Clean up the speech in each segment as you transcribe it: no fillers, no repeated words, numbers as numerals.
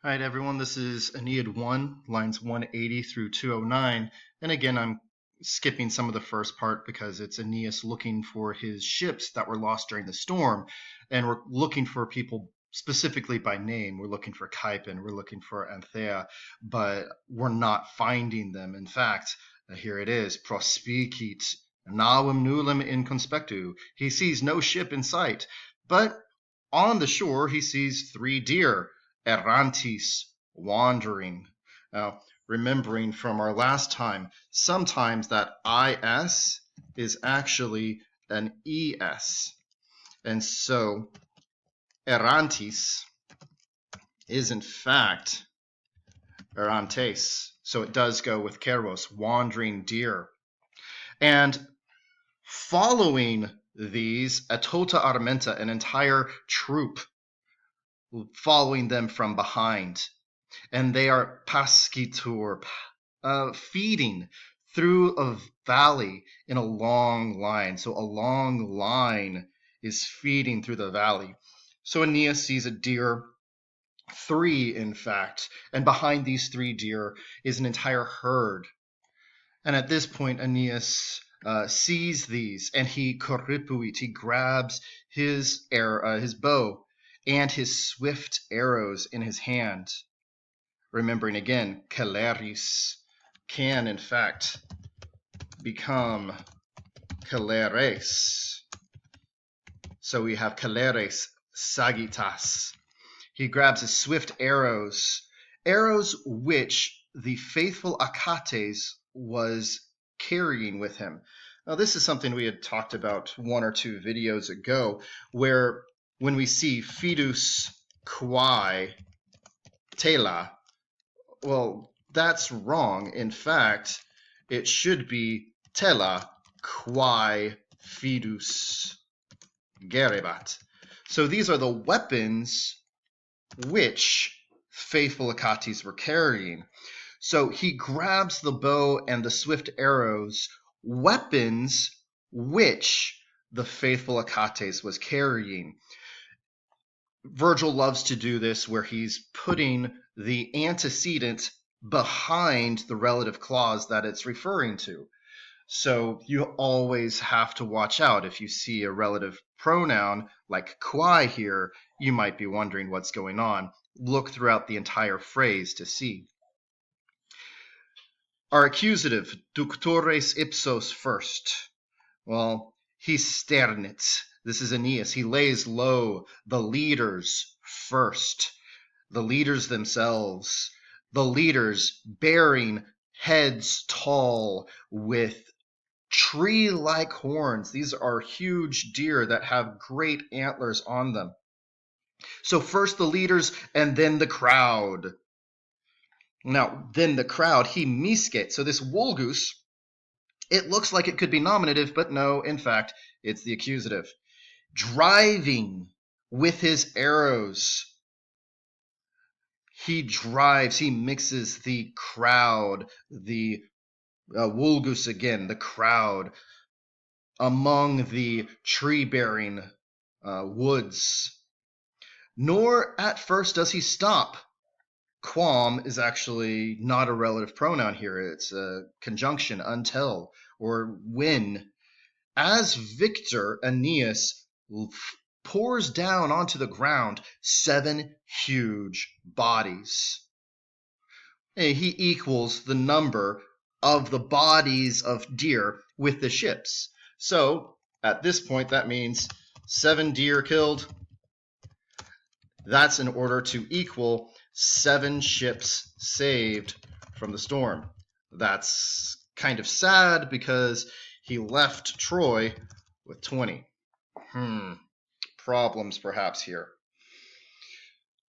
All right, everyone, this is Aeneid 1, lines 180 through 209. And again, I'm skipping some of the first part because it's Aeneas looking for his ships that were lost during the storm. And we're looking for people specifically by name. We're looking for Caipan, we're looking for Anthea, but we're not finding them. In fact, here it is, prospicit navum nullum in conspectu. He sees no ship in sight, but on the shore he sees 3 deer, errantis, wandering. Now, remembering from our last time, sometimes that IS is actually an ES. And so errantis is in fact errantes. So it does go with keros, wandering deer. And following these, a tota armenta, an entire troop, following them from behind. And they are pascitur, feeding through a valley in a long line. So a long line is feeding through the valley. So Aeneas sees a deer, 3 in fact, and behind these 3 deer is an entire herd. And at this point, Aeneas sees these, and he corripuit, he grabs his bow and his swift arrows in his hand. Remembering again, celeris can in fact become celeres. So we have celeres sagittas. He grabs his swift arrows, arrows which the faithful Achates was carrying with him. Now, this is something we had talked about 1 or 2 videos ago, where when we see fidus quae tela, well, that's wrong. In fact, it should be tela quae fidus gerebat. So these are the weapons which faithful Achates were carrying. So he grabs the bow and the swift arrows, weapons which the faithful Achates was carrying. Virgil loves to do this where he's putting the antecedent behind the relative clause that it's referring to. So you always have to watch out. If you see a relative pronoun like quae here, you might be wondering what's going on. Look throughout the entire phrase to see. Our accusative, ductores ipsos first. Well, he sternit. This is Aeneas. He lays low the leaders first. The leaders themselves. The leaders bearing heads tall with tree-like horns. These are huge deer that have great antlers on them. So first the leaders and then the crowd. Now, then the crowd, he misket. So this vulgus, it looks like it could be nominative, but no, in fact, it's the accusative. Driving with his arrows. He drives, he mixes the crowd, the vulgus again, the crowd, among the tree-bearing woods. Nor at first does he stop. Quam is actually not a relative pronoun here. It's a conjunction, until, or when. As victor, Aeneas pours down onto the ground 7 huge bodies. He equals the number of the bodies of deer with the ships. So at this point, that means 7 deer killed. That's in order to equal 7 ships saved from the storm. That's kind of sad because he left Troy with 20. Problems perhaps here.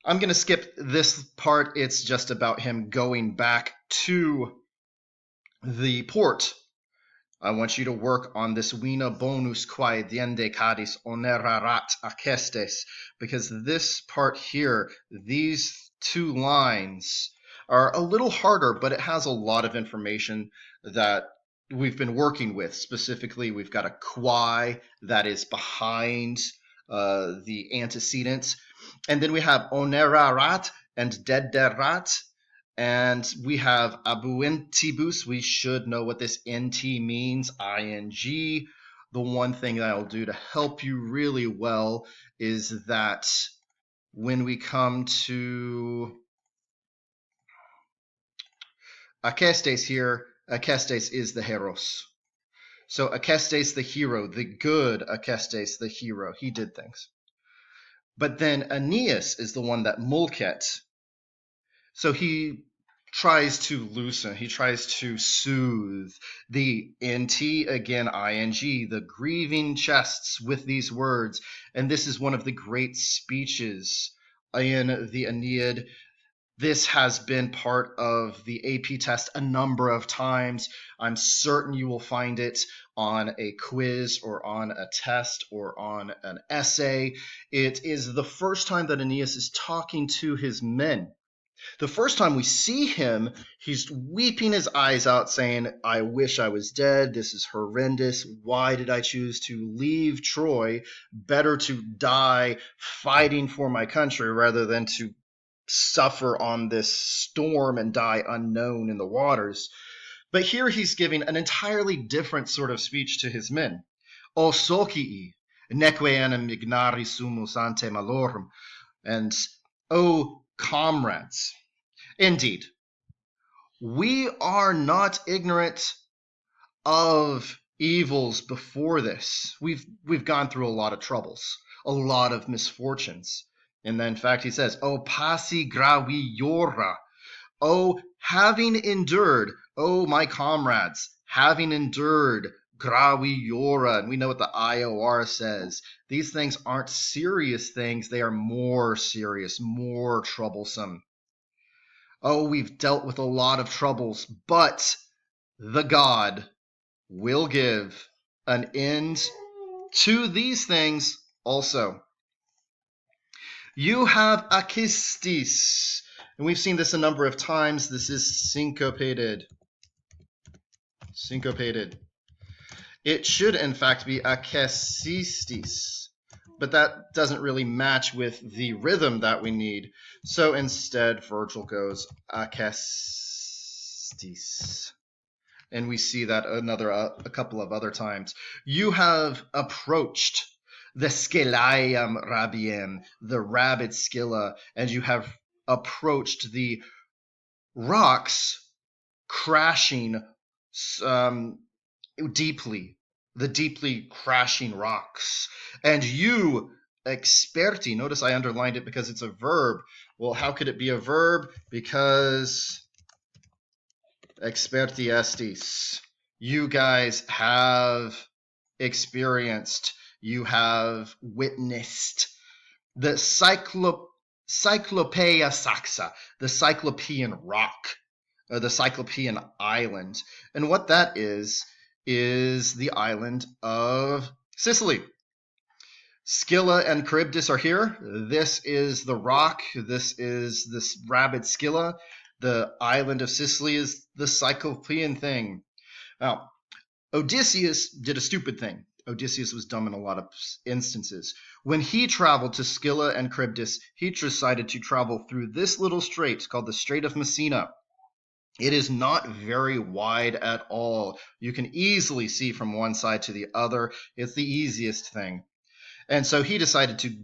I'm going to skip this part. It's just about him going back to the port. I want you to work on this vina bonus quae diende cadis onerarat acestes, because this part here, these 2 lines, are a little harder, but it has a lot of information that we've been working with. Specifically, we've got a quae that is behind the antecedents, and then we have onerarat and Dederat. And we have abuentibus. We should know what this nt means, ing. The one thing that I'll do to help you really well is that when we come to Acestes here, Acestes is the heros. So Acestes the hero, the good Acestes the hero, he did things. But then Aeneas is the one that mulket. So he tries to loosen, he tries to soothe the nt, again ing, the grieving chests with these words. And this is one of the great speeches in the Aeneid. This has been part of the AP test a number of times. I'm certain you will find it on a quiz or on a test or on an essay. It is the first time that Aeneas is talking to his men. The first time we see him, he's weeping his eyes out saying, I wish I was dead. This is horrendous. Why did I choose to leave Troy? Better to die fighting for my country rather than to suffer on this storm and die unknown in the waters. But here he's giving an entirely different sort of speech to his men. O socii, neque enim ignari sumus ante malorum, and O comrades. Indeed, we are not ignorant of evils before this. We've gone through a lot of troubles, a lot of misfortunes. And then, in fact, he says, O passi graviora, O having endured, O my comrades, having endured graviora. And we know what the IOR says. These things aren't serious things. They are more serious, more troublesome. Oh, we've dealt with a lot of troubles, but the God will give an end to these things also. You have akistis, and we've seen this a number of times. This is syncopated. Syncopated. It should, in fact, be akesistis, but that doesn't really match with the rhythm that we need. So instead, Virgil goes akestis. And we see that a couple of other times. You have approached the Scelium rabiem, the rabid Scylla, and you have approached the rocks crashing deeply, the deeply crashing rocks. And you, experti, notice I underlined it because it's a verb. Well, how could it be a verb? Because experti estis. You guys have experienced, you have witnessed the Cyclopeia Saxa, the Cyclopean rock, the Cyclopean island. And what that is the island of Sicily. Scylla and Charybdis are here. This is the rock. This is this rabid Scylla. The island of Sicily is the Cyclopean thing. Now, Odysseus did a stupid thing. Odysseus was dumb in a lot of instances. When he traveled to Scylla and Charybdis, he decided to travel through this little strait called the Strait of Messina. It is not very wide at all. You can easily see from one side to the other. It's the easiest thing. And so he decided to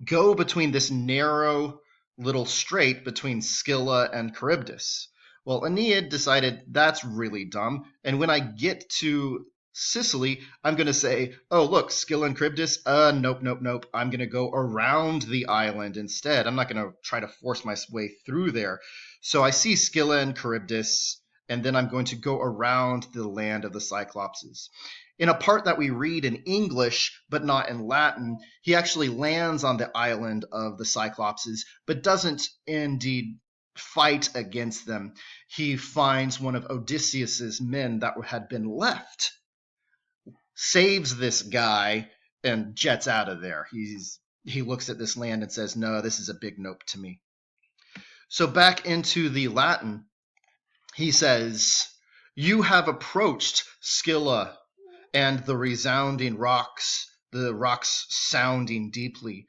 go between this narrow little strait between Scylla and Charybdis. Well, Aeneid decided that's really dumb, and when I get to Sicily, I'm going to say, oh, look, Scylla and Charybdis, nope. I'm going to go around the island instead. I'm not going to try to force my way through there. So I see Scylla and Charybdis, and then I'm going to go around the land of the Cyclopses. In a part that we read in English, but not in Latin, he actually lands on the island of the Cyclopses, but doesn't indeed fight against them. He finds one of Odysseus's men that had been left, saves this guy, and jets out of there. He looks at this land and says, no, this is a big nope to me. So back into the Latin, he says, you have approached Scylla and the resounding rocks, the rocks sounding deeply.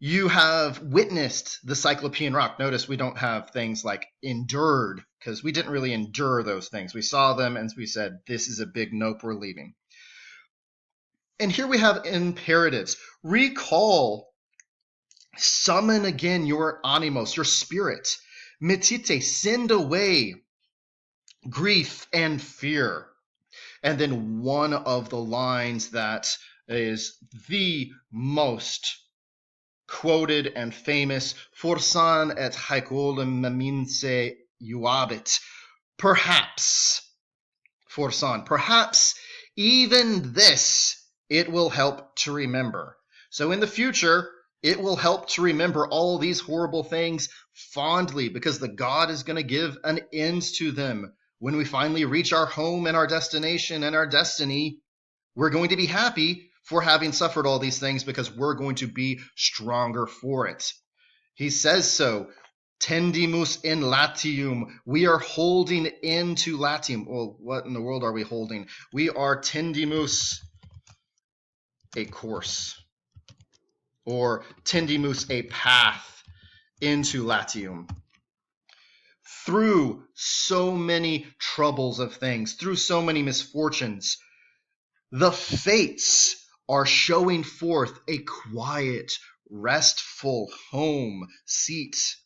You have witnessed the Cyclopean rock. Notice we don't have things like endured, because we didn't really endure those things. We saw them and we said, this is a big nope, we're leaving. And here we have imperatives. Recall, summon again your animos, your spirit. Metite, send away grief and fear. And then one of the lines that is the most quoted and famous, forsan et haecolum meminse iuabit. Perhaps, forsan, perhaps even this it will help to remember. So in the future, it will help to remember all these horrible things fondly, because the God is going to give an end to them. When we finally reach our home and our destination and our destiny, we're going to be happy for having suffered all these things, because we're going to be stronger for it. He says so. Tendimus in Latium. We are holding into Latium. Well, what in the world are we holding? We are tendimus, a course, or tendimus, a path into Latium. Through so many troubles of things, through so many misfortunes, the fates are showing forth a quiet, restful home seat.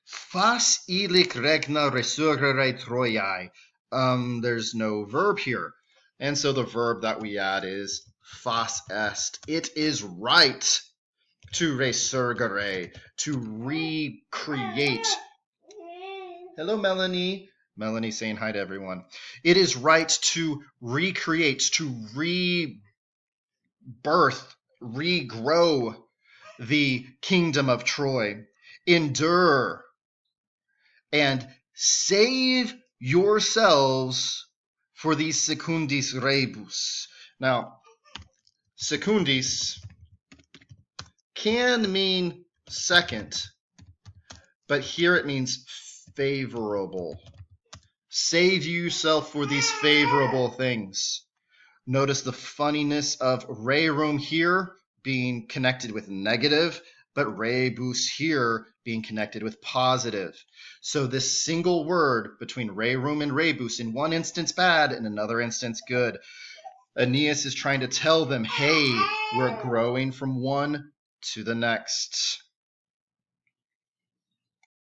Fas ilic regna resurgere Troiae. There's no verb here. And so the verb that we add is fas est. It is right to resurgere, to recreate. Hello, Melanie. Melanie saying hi to everyone. It is right to recreate, to rebirth, regrow the kingdom of Troy. Endure and save yourselves for these secundis rebus. Now, secundis can mean second, but here it means favorable. Save yourself for these favorable things. Notice the funniness of rerum here being connected with negative, but rebus here being connected with positive. So this single word between rerum and rebus, in one instance bad, in another instance good. Aeneas is trying to tell them, hey, we're growing from one to the next.